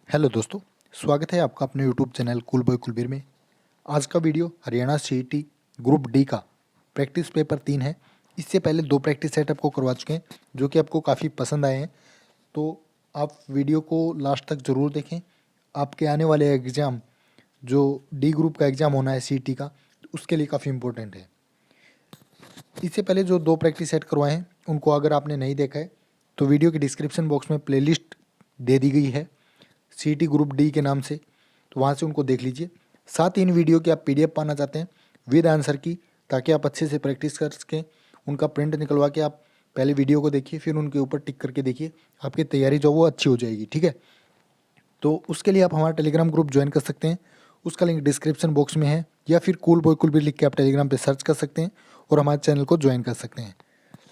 Hello दोस्तों, स्वागत है आपका अपने YouTube channel cool boy Kulbir में। आज का video Haryana CET group D का प्रैक्टिस पेपर 3 है। इससे पहले 2 प्रैक्टिस सेट आपको करवा चुके हैं जो कि आपको काफ़ी पसंद आए हैं। तो आप वीडियो को लास्ट तक ज़रूर देखें। आपके आने वाले एग्ज़ाम जो डी ग्रुप का एग्ज़ाम होना है सीईटी का, उसके लिए काफ़ी इंपॉर्टेंट है। इससे पहले जो 2 प्रैक्टिस सेट करवाए हैं उनको अगर आपने नहीं देखा है तो वीडियो के डिस्क्रिप्शन बॉक्स में प्लेलिस्ट दे दी गई है सीईटी ग्रुप डी के नाम से, तो वहाँ से उनको देख लीजिए। साथ ही इन वीडियो की आप पीडीएफ पाना चाहते हैं विद आंसर की, ताकि आप अच्छे से प्रैक्टिस कर सकें। उनका प्रिंट निकलवा के आप पहले वीडियो को देखिए, फिर उनके ऊपर टिक करके देखिए, आपकी तैयारी जो वो अच्छी हो जाएगी। ठीक है, तो उसके लिए आप हमारा टेलीग्राम ग्रुप ज्वाइन कर सकते हैं। उसका लिंक डिस्क्रिप्शन बॉक्स में है, या फिर कूल बॉय कुलबीर लिख के आप टेलीग्राम पे सर्च कर सकते हैं और हमारे चैनल को ज्वाइन कर सकते हैं।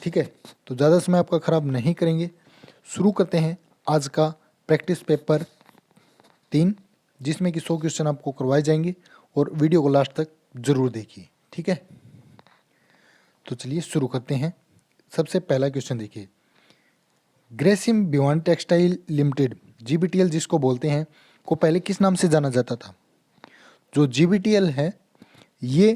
ठीक है, तो ज़्यादा समय आपका ख़राब नहीं करेंगे, शुरू करते हैं आज का प्रैक्टिस पेपर 3, जिसमें कि 100 क्वेश्चन आपको करवाए जाएंगे और वीडियो को लास्ट तक जरूर देखिए। ठीक है, तो चलिए शुरू करते हैं। सबसे पहला क्वेश्चन देखिए, ग्रेसिम भिवानी टेक्सटाइल लिमिटेड जीबीटीएल जिसको बोलते हैं को पहले किस नाम से जाना जाता था? जो जीबीटीएल है ये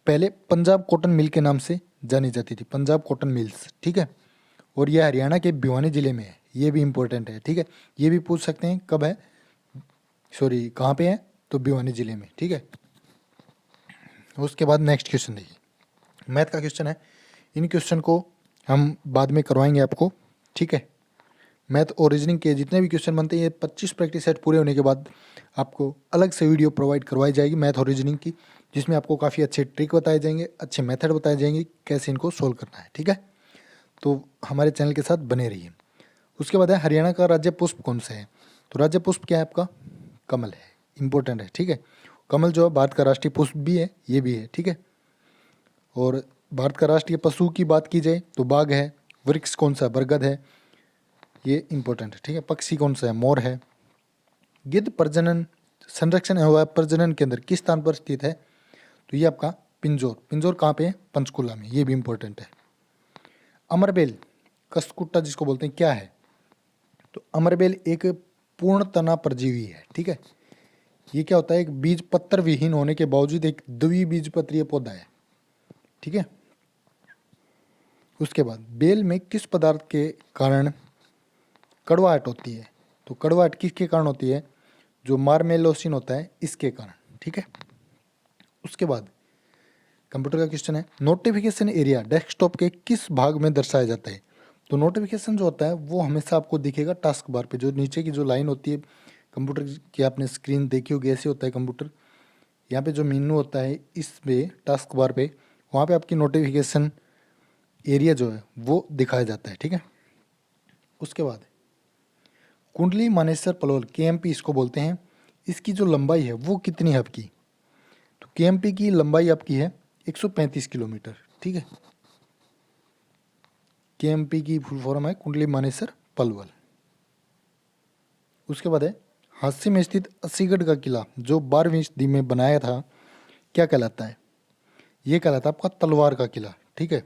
पहले पंजाब कॉटन मिल के नाम से जानी जाती थी, पंजाब कॉटन मिल्स। ठीक है, और यह हरियाणा के भिवानी जिले में है, ये भी इंपॉर्टेंट है। ठीक है, ये भी पूछ सकते हैं कब है, सॉरी कहाँ पे है, तो भिवानी जिले में। ठीक है, उसके बाद नेक्स्ट क्वेश्चन देखिए, मैथ का क्वेश्चन है। इन क्वेश्चन को हम बाद में करवाएंगे आपको। ठीक है, मैथ और रीजनिंग के जितने भी क्वेश्चन बनते हैं, ये 25 प्रैक्टिस सेट पूरे होने के बाद आपको अलग से वीडियो प्रोवाइड करवाई जाएगी मैथ और रीजनिंग की, जिसमें आपको काफ़ी अच्छे ट्रिक बताए जाएंगे, अच्छे मेथड बताए जाएंगे कैसे इनको सोल्व करना है। ठीक है, तो हमारे चैनल के साथ बने रहिए। उसके बाद है हरियाणा का राज्य पुष्प कौन सा है? तो राज्य पुष्प क्या है आपका? कमल है, इंपॉर्टेंट है। ठीक है, कमल जो है भारत का राष्ट्रीय पुष्प भी है, ये भी है। ठीक है, और भारत का राष्ट्रीय पशु की बात की जाए तो बाघ है। वृक्ष कौन सा? बरगद है, ये इंपॉर्टेंट है। ठीक है, पक्षी कौन सा है? मोर है। गिद्ध प्रजनन संरक्षण एवं प्रजनन केंद्र किस स्थान पर स्थित है? तो ये आपका पिंजौर। पिंजौर कहाँ पे है? पंचकुला में, ये भी इंपॉर्टेंट है। अमरबेल कस्कुट्टा जिसको बोलते हैं क्या है? तो अमरबेल एक पूर्ण तना परजीवी है। ठीक है, ये क्या होता है? एक बीज पत्र विहीन होने के बावजूद एक द्विबीजपत्रीय पौधा है। ठीक है, उसके बाद बेल में किस पदार्थ के कारण कड़वाहट होती है? तो कड़वाहट किसके कारण होती है? जो मार्मेलोसिन होता है इसके कारण। ठीक है, उसके बाद कंप्यूटर का क्वेश्चन है, नोटिफिकेशन एरिया डेस्कटॉप के किस भाग में दर्शाया जाता है? तो नोटिफिकेशन जो होता है वो हमेशा आपको दिखेगा टास्क बार पे, जो नीचे की जो लाइन होती है कंप्यूटर की, आपने स्क्रीन देखी होगी, ऐसे होता है कंप्यूटर। यहाँ पे जो मेनू होता है इस पे टास्क बार पे, वहाँ पे आपकी नोटिफिकेशन एरिया जो है वो दिखाया जाता है। ठीक है, उसके बाद कुंडली मानेसर पलोल केएमपी इसको बोलते हैं, इसकी जो लंबाई है वो कितनी है आपकी? तो केएमपी की लंबाई आपकी है 135 किलोमीटर। ठीक है, केएमपी की फुल फॉर्म है कुंडली मानेसर पलवल। उसके बाद है हास्य में स्थित अस्सीगढ़ का किला जो 12वीं सदी में बनाया था, क्या कहलाता है? ये कहलाता है आपका तलवार का किला। ठीक है,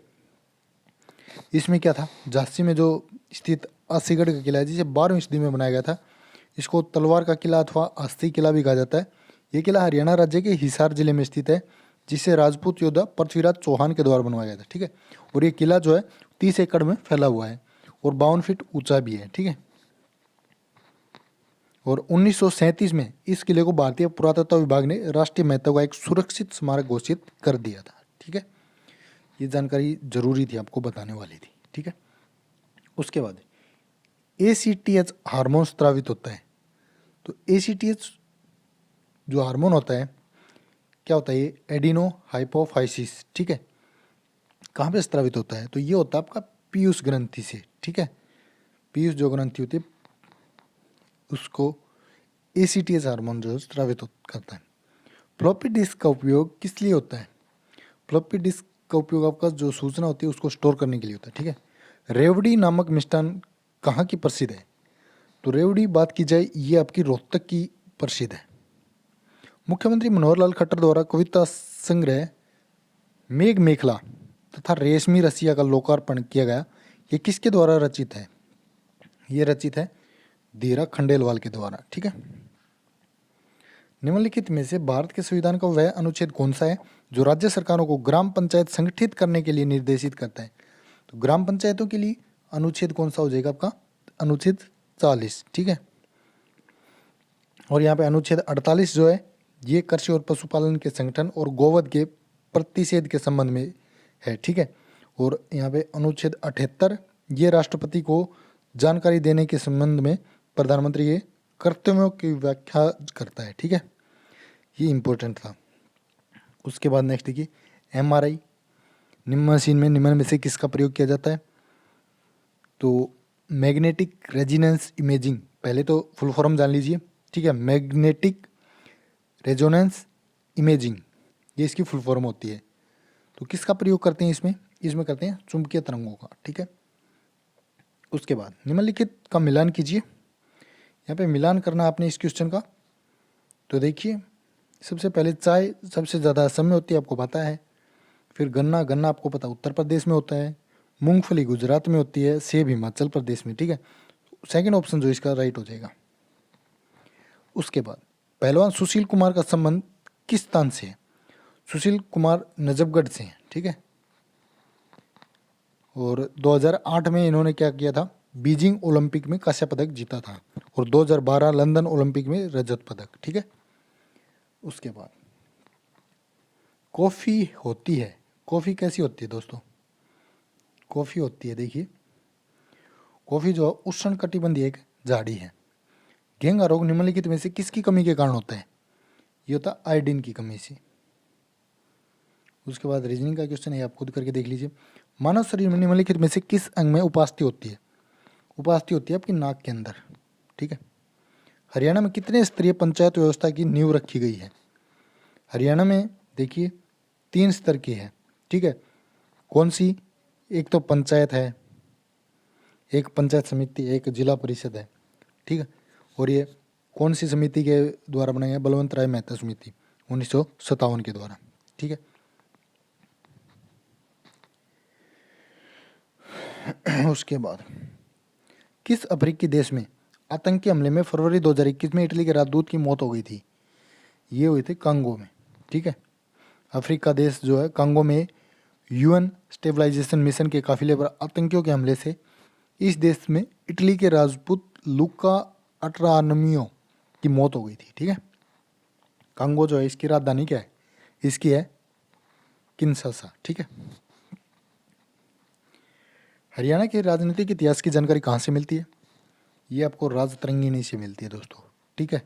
इसमें क्या था, झांसी में जो स्थित अस्सीगढ़ का किला है जिसे 12वीं सदी में बनाया गया था, इसको तलवार का किला अथवा अस्थि किला भी कहा जाता है। ये किला हरियाणा राज्य के हिसार जिले में स्थित है, जिसे राजपूत योद्धा पृथ्वीराज चौहान के द्वारा बनवाया गया था। ठीक है, और ये किला जो है 30 एकड़ में फैला हुआ है और 52 फीट ऊंचा भी है। ठीक है, और 1937 में इस किले को भारतीय पुरातत्व विभाग ने राष्ट्रीय महत्व का एक सुरक्षित स्मारक घोषित कर दिया था। ठीक है, ये जानकारी जरूरी थी, आपको बताने वाली थी। ठीक है, उसके बाद ACTH हार्मोन स्रावित होता है। तो ACTH जो हार्मोन होता है क्या होता है? ये एडिनो हाइपोफाइसिस। ठीक है, कहाँ पे स्रावित होता है? तो ये होता है आपका पीयूष ग्रंथि से। ठीक है, पीयूष जो ग्रंथि होती है उसको ACTH हार्मोन जो स्रावित करता है। फ्लॉपी डिस्क का उपयोग किस लिए होता है? फ्लॉपी डिस्क का उपयोग आपका जो सूचना होती है उसको स्टोर करने के लिए होता है। ठीक है, रेवड़ी नामक मिष्ठान कहाँ की प्रसिद्ध है? तो रेवड़ी बात की जाए ये आपकी रोहतक की प्रसिद्ध है। मुख्यमंत्री मनोहर लाल खट्टर द्वारा कविता संग्रह मेघ मेखला तथा रेशमी रसिया का लोकार्पण किया गया, ये किसके द्वारा रचित है? ये रचित है धीरा खंडेलवाल के द्वारा। ठीक है, निम्नलिखित में से भारत के संविधान का वह अनुच्छेद कौन सा है जो राज्य सरकारों को ग्राम पंचायत संगठित करने के लिए निर्देशित करता है? तो ग्राम पंचायतों के लिए अनुच्छेद कौन सा हो जाएगा आपका? अनुच्छेद 40। ठीक है, और यहाँ पे अनुच्छेद 48 जो है ये कृषि और पशुपालन के संगठन और गोवध के प्रतिषेध के संबंध में है। ठीक है, और यहाँ पे अनुच्छेद 78 ये राष्ट्रपति को जानकारी देने के संबंध में प्रधानमंत्री के कर्तव्यों की व्याख्या करता है। ठीक है, ये इम्पोर्टेंट था। उसके बाद नेक्स्ट देखिए, MRI निम्न मशीन में निम्न में से किसका प्रयोग किया जाता है? तो मैग्नेटिक रेजोनेंस इमेजिंग, पहले तो फुल फॉर्म जान लीजिए। ठीक है, मैग्नेटिक रेजोनेंस इमेजिंग ये इसकी फुल फॉर्म होती है। तो किसका प्रयोग करते हैं इसमें? इसमें करते हैं चुंबकीय तरंगों का। ठीक है, उसके बाद निम्नलिखित का मिलान कीजिए। यहाँ पे मिलान करना आपने इस क्वेश्चन का। तो देखिए, सबसे पहले चाय सबसे ज़्यादा असम में होती है, आपको पता है। फिर गन्ना, गन्ना आपको पता उत्तर प्रदेश में होता है। मूंगफली गुजरात में होती है। सेब हिमाचल प्रदेश में। ठीक है, सेकंड ऑप्शन जो इसका राइट हो जाएगा। उसके बाद पहलवान सुशील कुमार का संबंध किस स्थान से है? सुशील कुमार नजफगढ़ से हैं। ठीक है, और 2008 में इन्होंने क्या किया था? बीजिंग ओलंपिक में कांस्य पदक जीता था, और 2012 लंदन ओलंपिक में रजत पदक। ठीक है, उसके बाद कॉफ़ी होती है। कॉफ़ी कैसी होती है दोस्तों? कॉफ़ी होती है, देखिए, कॉफ़ी जो उष्णकटिबंधीय एक झाड़ी है। घेंघा रोग निम्नलिखित में से किसकी कमी के कारण होता है? ये होता है आयोडीन की कमी से। उसके बाद रीजनिंग का क्वेश्चन है, आप खुद करके देख लीजिए। मानव शरीर में निम्नलिखित में से किस अंग में उपास्थि होती है? उपास्थि होती है आपकी नाक के अंदर। ठीक है, हरियाणा में कितने स्तरीय पंचायत व्यवस्था की नींव रखी गई है? हरियाणा में देखिए 3 स्तर की है। ठीक है, कौन सी? एक तो पंचायत है, एक पंचायत समिति, एक जिला परिषद है। ठीक है, और ये कौन सी समिति के द्वारा बनाई है? बलवंत राय मेहता समिति 1957 के द्वारा। ठीक है, उसके बाद किस अफ्रीकी देश में आतंकी हमले में फरवरी 2021 में इटली के राजदूत की मौत हो गई थी? ये हुई थी कांगो में। ठीक है, अफ्रीका देश जो है कांगो में UN स्टेबलाइजेशन मिशन के काफिले पर आतंकियों के हमले से इस देश में इटली के राजपूत लुका अट्रानमियो की मौत हो गई थी। ठीक है, कांगो जो है इसकी राजधानी क्या है? इसकी है किन्शासा। ठीक है, हरियाणा के राजनीतिक इतिहास की जानकारी कहाँ से मिलती है? ये आपको राजतरंगिणी से मिलती है दोस्तों। ठीक है,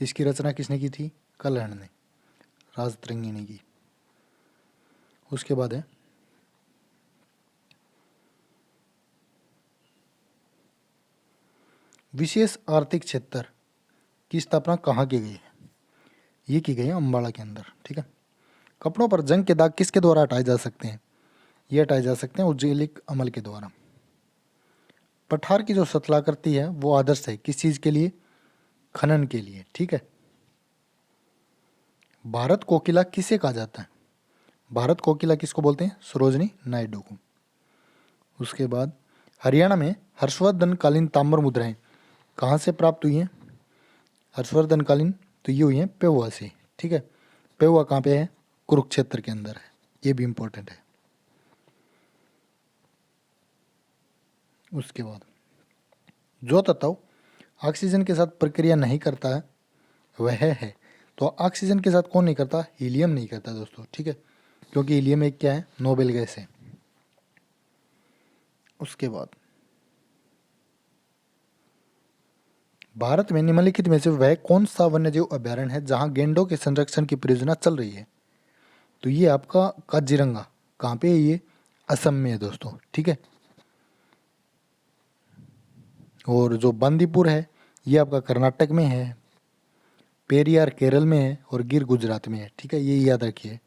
इसकी रचना किसने की थी? कलहण ने, राजतरंगिणी की। उसके बाद है विशेष आर्थिक क्षेत्र की स्थापना कहाँ की गई है? ये की गई है अम्बाला के अंदर। ठीक है, कपड़ों पर जंग के दाग किसके द्वारा हटाए जा सकते हैं? ये हटाए जा सकते हैं उज्ज्वलिक अमल के द्वारा। पठार की जो शतलाकृति है वो आदर्श है किस चीज के लिए? खनन के लिए। ठीक है, भारत कोकिला किसे कहा जाता है? भारत कोकिला किसको बोलते हैं? सरोजनी नायडू को। उसके बाद हरियाणा में हर्षवर्धन कालीन ताम्र मुद्राएं कहाँ से प्राप्त हुई हैं? हर्षवर्धन कालीन तो ये हुई हैं पेहुआ से। ठीक है, पेहुआ कहाँ पे है? कुरुक्षेत्र के अंदर है। ये भी इम्पोर्टेंट है। उसके बाद जो तत्व ऑक्सीजन के साथ प्रक्रिया नहीं करता है वह है, तो ऑक्सीजन के साथ कौन नहीं करता? हीलियम नहीं करता दोस्तों। ठीक है, क्योंकि हीलियम एक क्या है? नोबेल गैस है। उसके बाद भारत में निम्नलिखित में से वह कौन सा वन्यजीव अभ्यारण्य है जहां गेंडों के संरक्षण की परियोजना चल रही है? तो ये आपका काजीरंगा। कहाँ पे है ये? असम में है दोस्तों। ठीक है, और जो बांदीपुर है ये आपका कर्नाटक में है, पेरियार केरल में है, और गिर गुजरात में है। ठीक है, ये याद रखिए।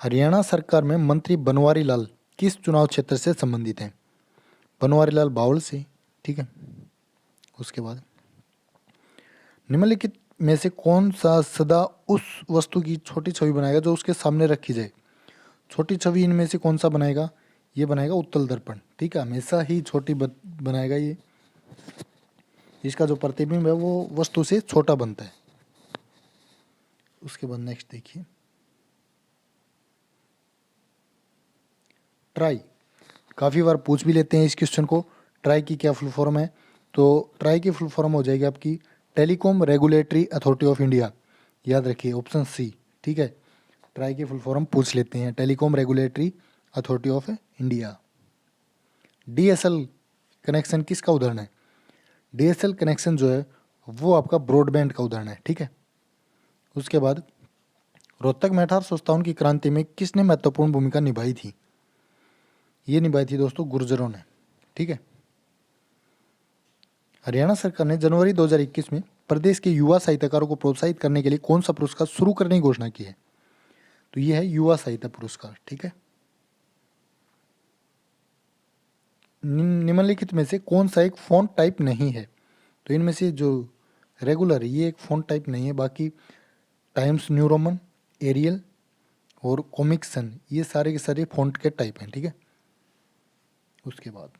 हरियाणा सरकार में मंत्री बनवारी लाल किस चुनाव क्षेत्र से संबंधित हैं? बनवारी लाल बावल से। ठीक है, उसके बाद निम्नलिखित में से कौन सा सदा उस वस्तु की छोटी छवि बनाएगा जो उसके सामने रखी जाए? छोटी छवि इनमें से कौन सा बनाएगा? ये बनाएगा उत्तल दर्पण। ठीक है, हमेशा ही छोटी बनाएगा ये। इसका जो प्रतिबिंब है वो वस्तु से छोटा बनता है। उसके बाद नेक्स्ट देखिए, ट्राई। काफ़ी बार पूछ भी लेते हैं इस क्वेश्चन को, ट्राई की क्या फुल फॉर्म है। तो ट्राई की फुल फॉर्म हो जाएगी आपकी telecom regulatory authority of India. याद रखिए ऑप्शन सी, ठीक है। ट्राई की फुल फॉर्म पूछ लेते हैं, telecom regulatory authority of India. DSL connection किसका उदाहरण है? डीएसएल कनेक्शन जो है वो आपका ब्रॉडबैंड का उदाहरण है, ठीक है। उसके बाद रोहतक में 1857 की क्रांति में किसने महत्वपूर्ण भूमिका निभाई थी? ये निभाई थी दोस्तों गुर्जरों ने, ठीक है। हरियाणा सरकार ने जनवरी 2021 में प्रदेश के युवा साहित्यकारों को प्रोत्साहित करने के लिए कौन सा पुरस्कार शुरू करने की घोषणा की है? तो ये है युवा साहित्य पुरस्कार, ठीक है। निम्नलिखित में से कौन सा एक फॉन्ट टाइप नहीं है? तो इनमें से जो रेगुलर है ये एक फॉन्ट टाइप नहीं है, बाकी टाइम्स न्यू रोमन, एरियल और कॉमिक सन ये सारे के सारे फॉन्ट के टाइप हैं, ठीक है। उसके बाद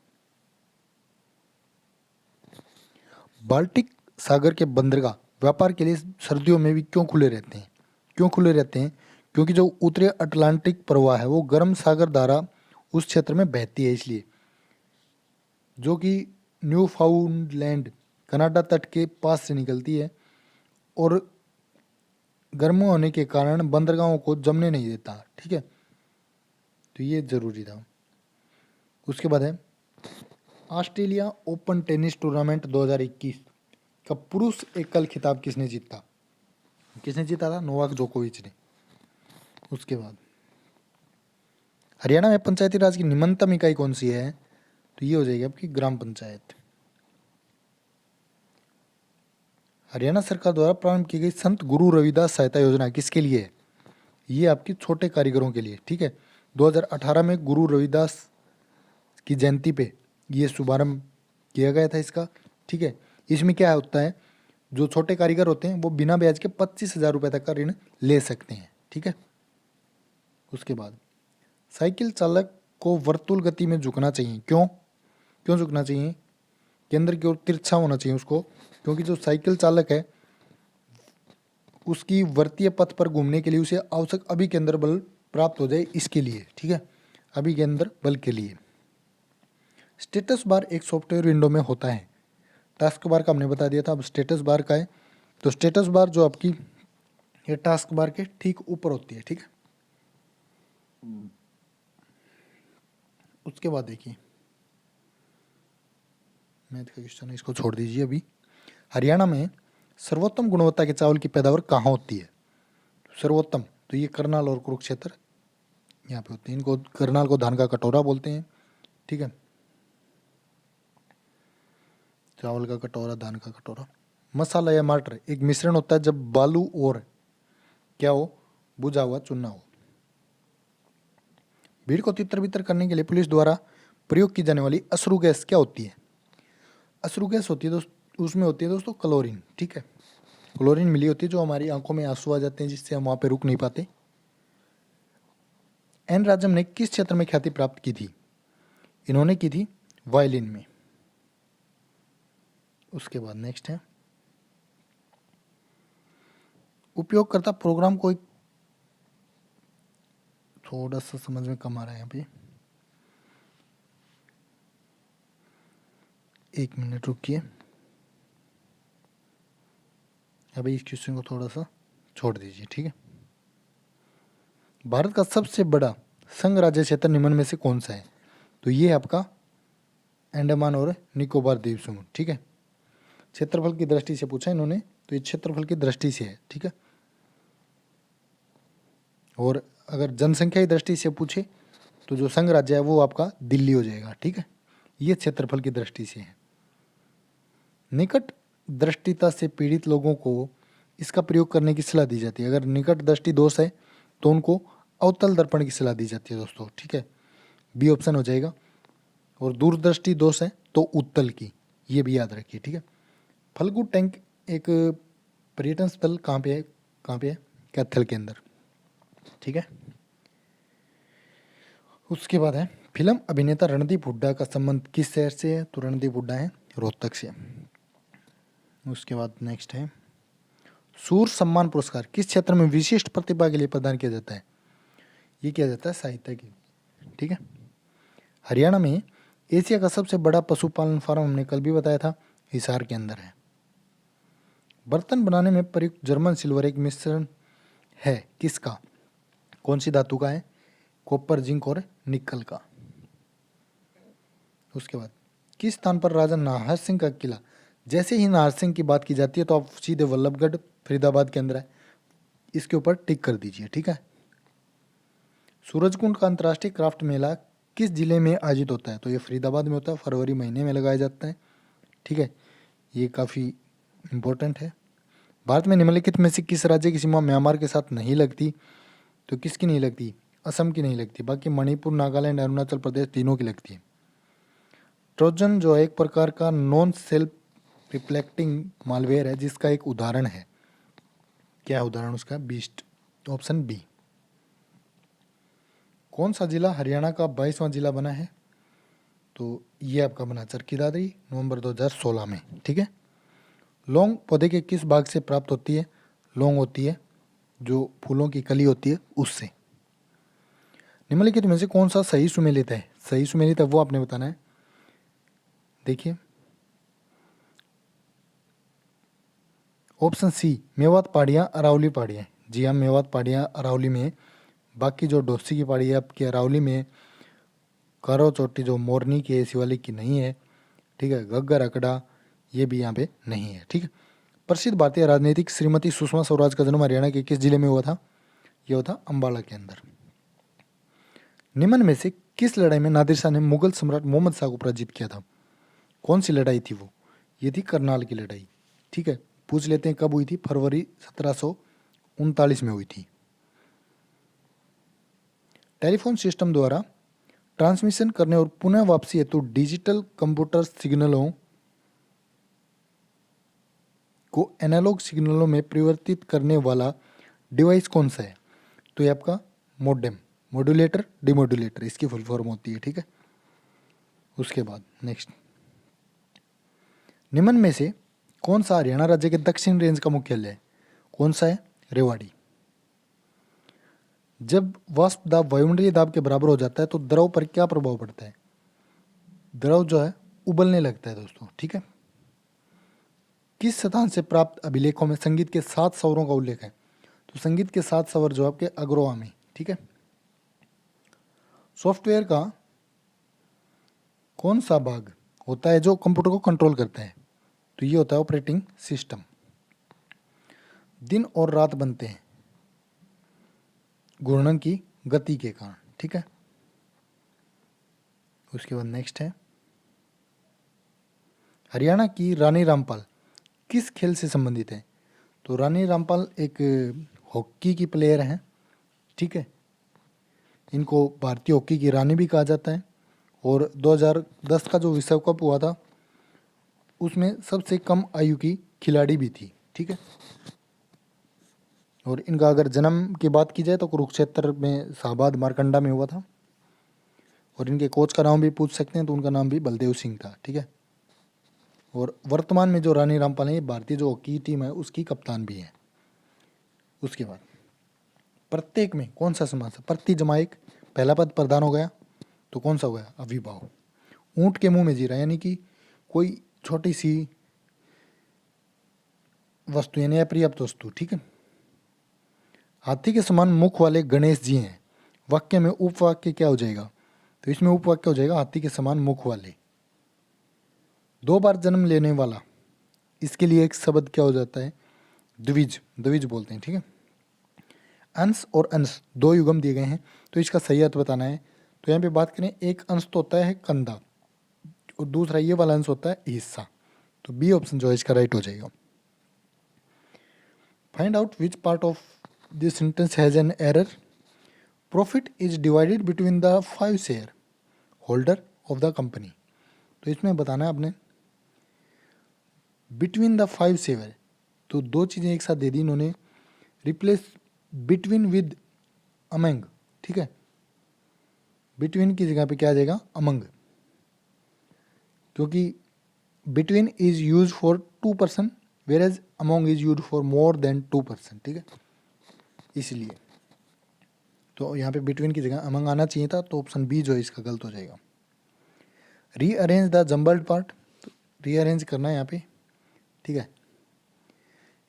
बाल्टिक सागर के बंदरगाह व्यापार के लिए सर्दियों में भी क्यों खुले रहते हैं? क्यों खुले रहते हैं? क्योंकि जो उत्तरी अटलांटिक प्रवाह है वो गर्म सागर धारा उस क्षेत्र में बहती है, इसलिए जो कि न्यू फाउंडलैंड कनाडा तट के पास से निकलती है और गर्म होने के कारण बंदरगाहों को जमने नहीं देता, ठीक है। तो ये जरूरी था। उसके बाद है ऑस्ट्रेलिया ओपन टेनिस टूर्नामेंट 2021 का पुरुष एकल खिताब किसने जीता? किसने जीता था? नोवाक जोकोविच ने। उसके बाद हरियाणा में पंचायती राज की निम्नतम इकाई कौन सी है? तो ये हो जाएगी आपकी ग्राम पंचायत। हरियाणा सरकार द्वारा प्रारंभ की गई संत गुरु रविदास सहायता योजना किसके लिए है? ये आपकी छोटे कारीगरों के लिए, ठीक है। 2018 में गुरु रविदास की जयंती पे ये शुभारंभ किया गया था इसका, ठीक है। इसमें क्या होता है, जो छोटे कारीगर होते हैं वो बिना ब्याज के 25,000 रुपये तक का ऋण ले सकते हैं, ठीक है। उसके बाद साइकिल चालक को वर्तुल गति में झुकना चाहिए, क्यों? क्यों झुकना चाहिए? केंद्र की ओर तिरछा होना चाहिए उसको, क्योंकि जो साइकिल चालक है उसकी वर्तीय पथ पर घूमने के लिए उसे आवश्यक अभिकेंद्र बल प्राप्त हो जाए, इसके लिए, ठीक है, अभिकेंद्र बल के लिए। स्टेटस बार एक सॉफ्टवेयर विंडो में होता है। टास्क बार का हमने बता दिया था, अब स्टेटस बार का है। तो स्टेटस बार जो आपकी ये टास्क बार के ठीक ऊपर होती है, ठीक है। उसके बाद देखिए मैथ का क्वेश्चन है, इसको छोड़ दीजिए अभी। हरियाणा में सर्वोत्तम गुणवत्ता के चावल की पैदावार कहाँ होती है? सर्वोत्तम तो ये करनाल और कुरुक्षेत्र यहाँ पे होते हैं। इनको करनाल को धान का कटोरा बोलते हैं, ठीक है। चावल का कटोरा, धान का कटोरा। मसाला या मटर एक मिश्रण होता है जब बालू और क्या हो, बुझा हुआ चूना हो। भीड़ को तितर बितर करने के लिए पुलिस द्वारा प्रयोग की जाने वाली अश्रु गैस क्या होती है? अश्रु गैस होती है उसमें होती है दोस्तों क्लोरीन, ठीक है। क्लोरीन मिली होती है जो हमारी आंखों में आंसू आ जाते हैं जिससे हम वहाँ पे रुक नहीं पाते। एन राजम ने किस क्षेत्र में ख्याति प्राप्त की थी? इन्होंने की थी वायलिन में। उसके बाद नेक्स्ट है उपयोगकर्ता प्रोग्राम को, थोड़ा सा समझ में कम आ रहा है यहाँ पे, एक मिनट रुकिए। अभी इस क्वेश्चन को थोड़ा सा छोड़ दीजिए, ठीक है। भारत का सबसे बड़ा संघ राज्य क्षेत्र निम्न में से कौन सा है? तो ये है आपका अंडमान और निकोबार द्वीप समूह, ठीक है। क्षेत्रफल की दृष्टि से पूछा इन्होंने, तो ये क्षेत्रफल की दृष्टि से है, ठीक है। और अगर जनसंख्या की दृष्टि से पूछे तो जो संघ राज्य है वो आपका दिल्ली हो जाएगा, ठीक है। ये क्षेत्रफल की दृष्टि से है। निकट दृष्टिता से पीड़ित लोगों को इसका प्रयोग करने की सलाह दी जाती है। अगर निकट दृष्टि दोष है तो उनको अवतल दर्पण की सलाह दी जाती है दोस्तों, ठीक है। बी ऑप्शन हो जाएगा। और दूरदृष्टि दोष है तो उत्तल की, ये भी याद रखिए, ठीक है। फल्गु टैंक एक पर्यटन स्थल कहाँ पे है? कहाँ पे है? कैथल के अंदर, ठीक है। उसके बाद है फिल्म अभिनेता रणदीप हुड्डा का संबंध किस शहर से है? तो रणदीप हुड्डा है रोहतक से। उसके बाद नेक्स्ट है सूर सम्मान पुरस्कार किस क्षेत्र में विशिष्ट प्रतिभा के लिए प्रदान किया जाता है? ये किया जाता है साहित्य के, ठीक है। हरियाणा में एशिया का सबसे बड़ा पशुपालन फार्म हमने कल भी बताया था, हिसार के अंदर है। बर्तन बनाने में प्रयुक्त जर्मन सिल्वर एक मिश्रण है किसका? कौन सी धातु का है? कॉपर, जिंक और निकल का। उसके बाद किस स्थान पर राजा नाहर सिंह का किला? जैसे ही नाहर सिंह की बात की जाती है तो आप सीधे वल्लभगढ़ फरीदाबाद के अंदर है, इसके ऊपर टिक कर दीजिए, ठीक है। सूरजकुंड का अंतर्राष्ट्रीय क्राफ्ट मेला किस जिले में आयोजित होता है? तो ये फरीदाबाद में होता है, फरवरी महीने में लगाया जाता है, ठीक है। ये काफ़ी इम्पोर्टेंट है। भारत में निम्नलिखित में से किस राज्य की सीमा म्यांमार के साथ नहीं लगती? तो किसकी नहीं लगती? असम की नहीं लगती, बाकी मणिपुर, नागालैंड, अरुणाचल प्रदेश तीनों की लगती है। ट्रोजन जो एक प्रकार का नॉन सेल्फ रिफ्लेक्टिंग मालवेयर है जिसका एक उदाहरण है, क्या है उदाहरण उसका? Beast, option B. कौन सा जिला हरियाणा का 22वां जिला बना है? तो ये आपका बना चरखी दादरी, नवंबर 2016 में, ठीक है। लौंग पौधे के किस भाग से प्राप्त होती है? लौंग होती है जो फूलों की कली होती है उससे। निम्नलिखित में से कौन सा सही सुमेलित है? सही सुमेलित है वो आपने बताना है। देखिए ऑप्शन सी, मेवात पहाड़ियाँ, अरावली पहाड़ियाँ। जी हाँ, मेवात पहाड़ियाँ अरावली में, बाकी जो डोसी की पहाड़ी है आपकी अरावली में, कारो चोटी जो मोरनी की है शिवालिक की नहीं है, ठीक है। घग्गर अकड़ा ये भी यहाँ पे नहीं है, ठीक है। प्रसिद्ध भारतीय राजनीतिक श्रीमती सुषमा स्वराज का जन्म हरियाणा के किस जिले में हुआ था? यह हुआ था अम्बाला के अंदर। निम्न में से किस लड़ाई में नादिर शाह ने मुगल सम्राट मोहम्मद शाह को पराजित किया था? कौन सी लड़ाई थी वो? ये थी करनाल की लड़ाई, ठीक है। पूछ लेते हैं कब हुई थी? फरवरी 1739 में हुई थी। टेलीफोन सिस्टम द्वारा ट्रांसमिशन करने और पुनः वापसी हेतु डिजिटल कंप्यूटर सिग्नलों को एनालॉग सिग्नलों में परिवर्तित करने वाला डिवाइस कौन सा है? तो ये आपका मोडेम, मॉड्यूलेटर, डिमॉड्यूलेटर इसकी फुल फॉर्म होती है, ठीक है। उसके बाद नेक्स्ट, निम्न में से कौन सा हरियाणा राज्य के दक्षिण रेंज का मुख्यालय है? कौन सा है? रेवाड़ी। जब वाष्प दाब वायुमंडलीय दाब के बराबर हो जाता है तो द्रव पर क्या प्रभाव पड़ता है? द्रव जो है उबलने लगता है दोस्तों, ठीक है। किस स्थान से प्राप्त अभिलेखों में संगीत के 7 स्वरों का उल्लेख है? तो संगीत के 7 स्वर जो आपके अग्रोहा में, ठीक है। सॉफ्टवेयर का कौन सा भाग होता है जो कंप्यूटर को कंट्रोल करता है? तो ये होता है ऑपरेटिंग सिस्टम। दिन और रात बनते हैं घूर्णन की गति के कारण, ठीक है। उसके बाद नेक्स्ट है, हरियाणा की रानी रामपाल किस खेल से संबंधित है? तो रानी रामपाल एक हॉकी की प्लेयर हैं, ठीक है। इनको भारतीय हॉकी की रानी भी कहा जाता है और 2010 का जो विश्व कप हुआ था उसमें सबसे कम आयु की खिलाड़ी भी थी, ठीक है। और इनका अगर जन्म की बात की जाए तो कुरुक्षेत्र में शाहबाद मारकंडा में हुआ था। और इनके कोच का नाम भी पूछ सकते हैं तो उनका नाम भी बलदेव सिंह था, ठीक है। और वर्तमान में जो रानी रामपाल है भारतीय जो हॉकी टीम है उसकी कप्तान भी है। उसके बाद प्रत्येक में कौन सा समास है? प्रति जमा एक, पहला पद प्रधान हो गया तो कौन सा हो गया? अविभाव। ऊंट के मुंह में जीरा यानी कि कोई छोटी सी वस्तु यानी अपर्याप्त वस्तु, ठीक है। हाथी के समान मुख वाले गणेश जी हैं, वाक्य में उपवाक्य क्या हो जाएगा? तो इसमें उपवाक्य हो जाएगा हाथी के समान मुख वाले। 2 बार जन्म लेने वाला, इसके लिए एक शब्द क्या हो जाता है? द्विज, द्विज बोलते हैं, ठीक है। अंश और अंश 2 युग्म दिए गए हैं तो इसका सही अर्थ बताना है। तो यहाँ पे बात करें, एक अंश तो होता है कंधा और दूसरा ये वाला अंश होता है हिस्सा। तो बी ऑप्शन जो है इसका राइट हो जाएगा। Find out which part of this sentence has an error. Profit is divided between the 5 share holder of the company. तो इसमें बताना है आपने बिटवीन द 5 शेयर, तो 2 चीज़ें एक साथ दे दी इन्होंने, रिप्लेस बिटवीन विद अमंग, ठीक है। बिटवीन की जगह पे क्या आ जाएगा? अमंग, क्योंकि between is use for 2 person whereas among is use for more than 2%, ठीक है, इसलिए तो यहाँ पे बिटवीन की जगह अमंग आना चाहिए था, तो ऑप्शन बी जो है इसका गलत हो जाएगा। रीअरेंज द जम्बल्ड पार्ट, तो रीअरेंज करना है यहाँ पे, ठीक है,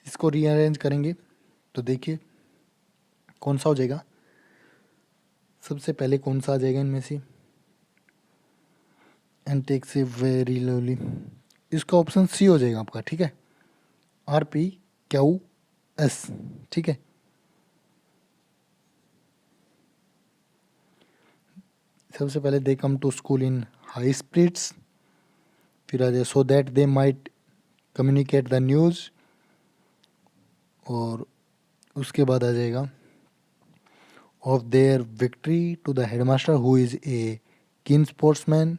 इसको रीअरेंज करेंगे तो देखिए कौन सा हो जाएगा, सबसे पहले कौन सा आ जाएगा इनमें से, and takes a very lowly, इसका ऑप्शन सी हो जाएगा आपका, ठीक है, RPQS, ठीक है। सबसे पहले they come to school in high spirits, फिर आ जाए so that they might communicate the news, और उसके बाद आ जाएगा of their victory to the headmaster who is a keen sportsman,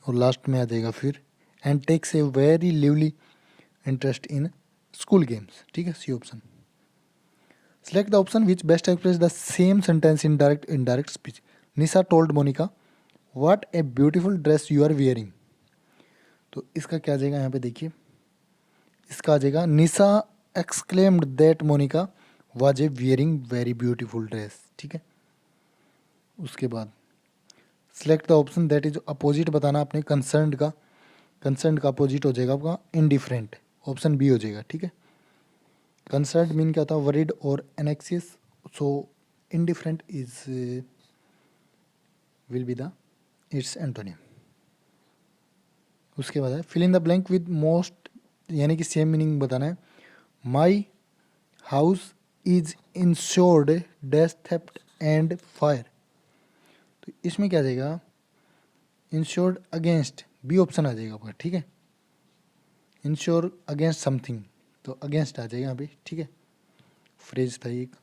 और लास्ट में आ जाएगा फिर and takes a very lively interest in school games, ठीक है, C option. Select the option which best express the same sentence in direct speech. Nisha told Monika what a beautiful dress you are wearing, तो इसका क्या आ जाएगा यहाँ पे देखिए, इसका आ जाएगा Nisha exclaimed that Monika was a wearing very beautiful dress, ठीक है। उसके बाद select the option that is opposite बताना अपने कंसर्न का अपोजिट हो जाएगा आपका इनडिफरेंट, ऑप्शन बी हो जाएगा, ठीक है। कंसर्न मीन क्या होता है, वरीड और anxious, so indifferent is will be the its antonym. उसके बाद है fill in the blank with most, यानी कि सेम मीनिंग बताना है। My house is insured dash theft and fire, तो इसमें क्या आ जाएगा, इंश्योर्ड अगेंस्ट, बी ऑप्शन आ जाएगा आपका, ठीक है। इंश्योर अगेंस्ट समथिंग, तो अगेंस्ट आ जाएगा यहाँ पे, ठीक है, फ्रेज था एक।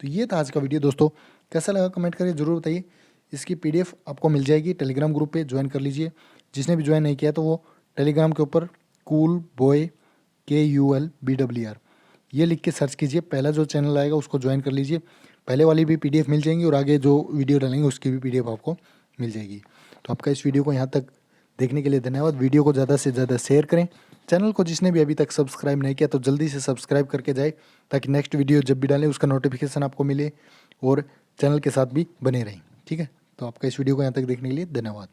तो ये था आज का वीडियो दोस्तों, कैसा लगा कमेंट करके ज़रूर बताइए। इसकी PDF आपको मिल जाएगी, टेलीग्राम ग्रुप पे ज्वाइन कर लीजिए। जिसने भी ज्वाइन नहीं किया तो वो टेलीग्राम के ऊपर कूल बॉय KULBWR ये लिख के सर्च कीजिए, पहला जो चैनल आएगा उसको ज्वाइन कर लीजिए। पहले वाली भी PDF मिल जाएंगी और आगे जो वीडियो डालेंगे उसकी भी PDF आपको मिल जाएगी। तो आपका इस वीडियो को यहाँ तक देखने के लिए धन्यवाद। वीडियो को ज़्यादा से ज़्यादा शेयर करें। चैनल को जिसने भी अभी तक सब्सक्राइब नहीं किया तो जल्दी से सब्सक्राइब करके जाए, ताकि नेक्स्ट वीडियो जब भी डालें उसका नोटिफिकेशन आपको मिले और चैनल के साथ भी बने रहें, ठीक है। तो आपका इस वीडियो को यहाँ तक देखने के लिए धन्यवाद।